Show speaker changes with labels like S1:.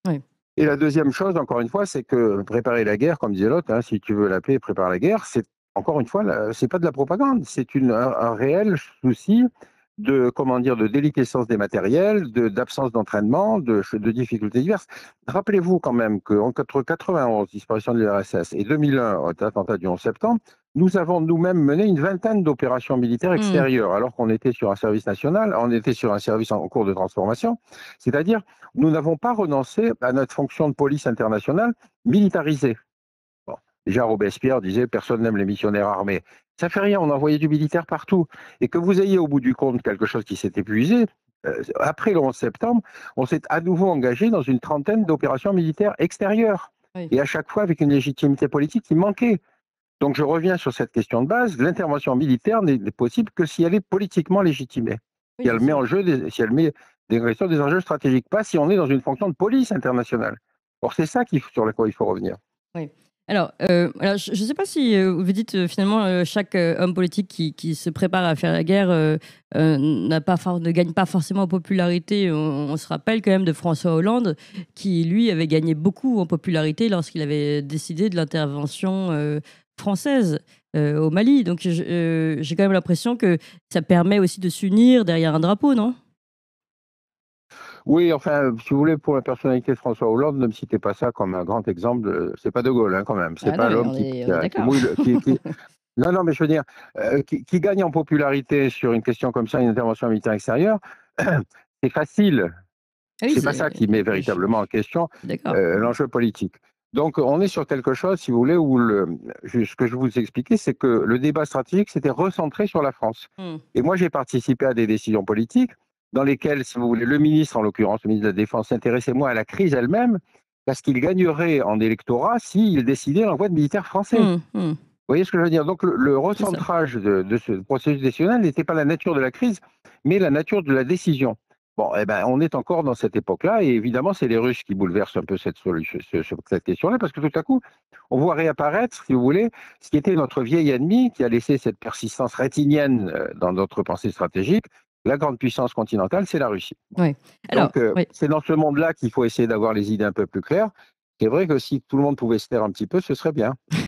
S1: Oui.
S2: Et la deuxième chose, encore une fois, c'est que préparer la guerre, comme disait l'autre, hein, si tu veux la paix, prépare la guerre, c'est encore une fois, c'est pas de la propagande, c'est un réel souci de, comment dire, de déliquescence des matériels, d'absence d'entraînement, de difficultés diverses. Rappelez-vous quand même qu'entre 91, disparition de l'URSS, et 2001, attentat du 11 septembre, nous avons nous-mêmes mené une vingtaine d'opérations militaires
S1: Mmh.
S2: extérieures, alors qu'on était sur un service national, on était sur un service en cours de transformation. C'est-à-dire, nous n'avons pas renoncé à notre fonction de police internationale militarisée. Bon. Déjà, Robespierre disait personne n'aime les missionnaires armés. Ça fait rien, on envoyait du militaire partout. Et que vous ayez au bout du compte quelque chose qui s'est épuisé, après le 11 septembre, on s'est à nouveau engagé dans une trentaine d'opérations militaires extérieures.
S1: Oui.
S2: Et à chaque fois avec une légitimité politique qui manquait. Donc je reviens sur cette question de base, l'intervention militaire n'est possible que si elle est politiquement légitimée.
S1: Oui,
S2: Si
S1: c'est
S2: elle met
S1: sûr.
S2: en jeu si elle met des enjeux stratégiques, pas si on est dans une fonction de police internationale. Or c'est ça sur lequel il faut revenir.
S1: Oui. Alors je ne sais pas si, vous dites, finalement, chaque, homme politique qui se prépare à faire la guerre, ne gagne pas forcément en popularité. On se rappelle quand même de François Hollande qui, lui, avait gagné beaucoup en popularité lorsqu'il avait décidé de l'intervention, française, au Mali. Donc j'ai quand même l'impression que ça permet aussi de s'unir derrière un drapeau, non?
S2: Oui, enfin, si vous voulez, pour la personnalité de François Hollande, ne me citez pas ça comme un grand exemple. C'est pas De Gaulle, hein, quand même. C'est
S1: Ah non,
S2: pas
S1: mais
S2: l'homme
S1: on est
S2: qui
S1: d'accord.
S2: mouille Non, non, mais je veux dire, qui gagne en popularité sur une question comme ça, une intervention militaire extérieure, c'est facile.
S1: Ah oui,
S2: C'est pas ça qui met véritablement en question
S1: je suis d'accord.
S2: l'enjeu politique. Donc, on est sur quelque chose, si vous voulez, où ce que je vous expliquais, c'est que le débat stratégique s'était recentré sur la France.
S1: Mmh.
S2: Et moi, j'ai participé à des décisions politiques dans lesquelles, si vous voulez, le ministre, en l'occurrence, le ministre de la Défense, s'intéressait moins à la crise elle-même, parce qu'il gagnerait en électorat s'il décidait l'envoi de militaires français.
S1: Mmh, mmh.
S2: Vous voyez ce que je veux dire? Donc, le
S1: C'est ça.
S2: recentrage de ce processus décisionnel n'était pas la nature de la crise, mais la nature de la décision. Bon, eh ben, on est encore dans cette époque-là, et évidemment, c'est les Russes qui bouleversent un peu cette solution, cette question-là, parce que tout à coup, on voit réapparaître, si vous voulez, ce qui était notre vieil ennemi, qui a laissé cette persistance rétinienne dans notre pensée stratégique. La grande puissance continentale, c'est la Russie.
S1: Ouais. Alors
S2: Donc,
S1: oui.
S2: c'est dans ce monde-là qu'il faut essayer d'avoir les idées un peu plus claires. C'est vrai que si tout le monde pouvait se taire un petit peu, ce serait bien.